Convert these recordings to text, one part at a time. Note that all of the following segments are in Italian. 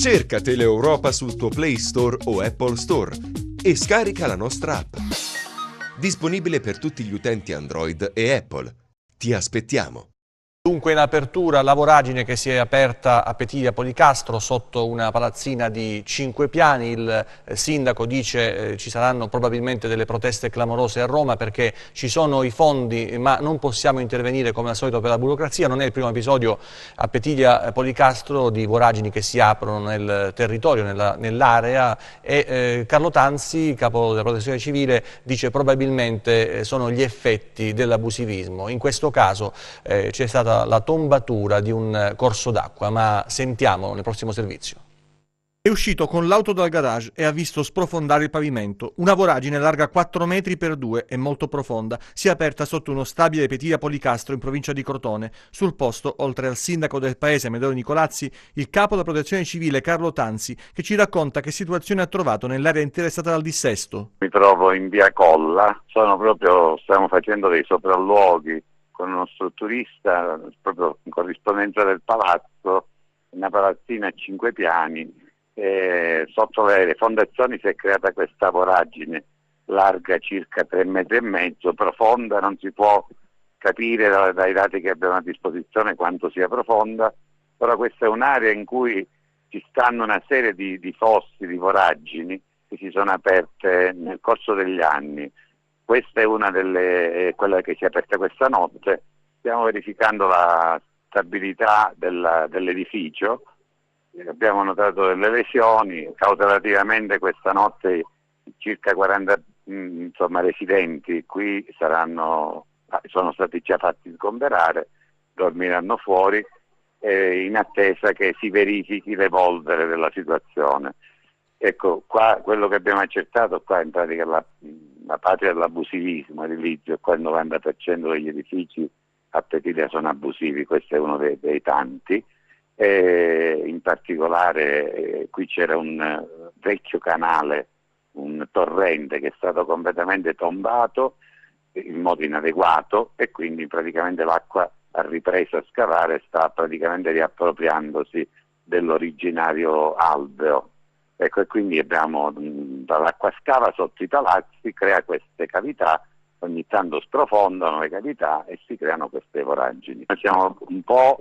Cerca Teleeuropa sul tuo Play Store o Apple Store e scarica la nostra app. Disponibile per tutti gli utenti Android e Apple. Ti aspettiamo! Dunque in apertura la voragine che si è aperta a Petilia Policastro sotto una palazzina di 5 piani. Il sindaco dice ci saranno probabilmente delle proteste clamorose a Roma perché ci sono i fondi ma non possiamo intervenire come al solito per la burocrazia. Non è il primo episodio a Petilia Policastro di voragini che si aprono nel territorio, nell'area e Carlo Tanzi, capo della protezione civile, dice probabilmente sono gli effetti dell'abusivismo. In questo caso c'è stata la tombatura di un corso d'acqua, ma sentiamo nel prossimo servizio. È uscito con l'auto dal garage e ha visto sprofondare il pavimento. Una voragine larga 4 metri per 2 e molto profonda si è aperta sotto uno stabile Petilia Policastro in provincia di Crotone. Sul posto, oltre al sindaco del paese Amedeo Nicolazzi, il capo della protezione civile Carlo Tanzi, che ci racconta che situazione ha trovato nell'area interessata dal dissesto. Mi trovo in via Colla, stiamo facendo dei sopralluoghi con uno strutturista proprio in corrispondenza del palazzo, una palazzina a 5 piani, sotto le fondazioni si è creata questa voragine larga circa 3,5 metri, profonda, non si può capire dai dati che abbiamo a disposizione quanto sia profonda, però questa è un'area in cui ci stanno una serie di fossi, di voragini che si sono aperte nel corso degli anni. Questa è una quella che si è aperta questa notte. Stiamo verificando la stabilità dell'edificio, abbiamo notato delle lesioni, cautelativamente questa notte circa 40 residenti qui sono stati già fatti sgomberare, dormiranno fuori in attesa che si verifichi l'evolvere della situazione. Ecco, qua quello che abbiamo accertato qua in pratica la patria dell'abusivismo edilizio, qua il 90% degli edifici a Petilia sono abusivi, questo è uno dei tanti. In particolare qui c'era un vecchio canale, un torrente che è stato completamente tombato in modo inadeguato e quindi praticamente l'acqua ha ripreso a scavare e sta praticamente riappropriandosi dell'originario alveo. Ecco, e quindi l'acqua scava sotto i palazzi, crea queste cavità, ogni tanto sprofondano le cavità e si creano queste voragini. Noi siamo un po'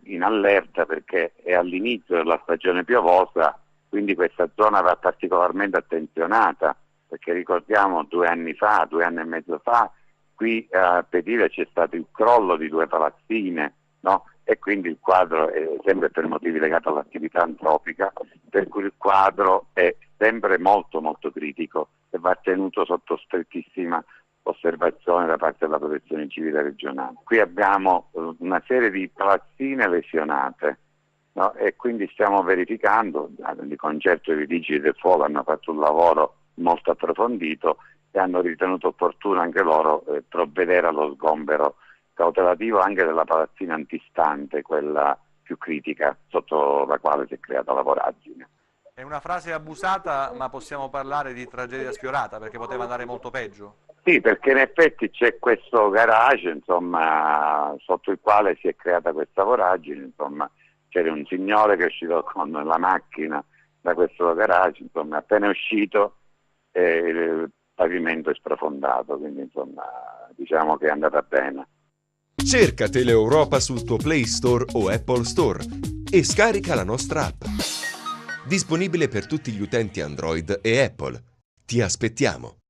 in allerta perché è all'inizio della stagione piovosa, quindi questa zona va particolarmente attenzionata, perché ricordiamo 2 anni fa, 2 anni e mezzo fa, qui a Petilia c'è stato il crollo di 2 palazzine, no? E quindi il quadro è sempre per motivi legati all'attività antropica, per cui il quadro è sempre molto molto critico e va tenuto sotto strettissima osservazione da parte della protezione civile regionale. Qui abbiamo una serie di palazzine lesionate, no? E quindi stiamo verificando, di concerto i vigili del fuoco hanno fatto un lavoro molto approfondito e hanno ritenuto opportuno anche loro provvedere allo sgombero cautelativo anche della palazzina antistante, quella più critica sotto la quale si è creata la voragine. È una frase abusata, ma possiamo parlare di tragedia sfiorata perché poteva andare molto peggio? Sì, perché in effetti c'è questo garage, sotto il quale si è creata questa voragine, c'era un signore che è uscito con la macchina da questo garage, appena è uscito il pavimento è sprofondato, quindi diciamo che è andata bene. Cerca Teleeuropa sul tuo Play Store o Apple Store e scarica la nostra app. Disponibile per tutti gli utenti Android e Apple. Ti aspettiamo!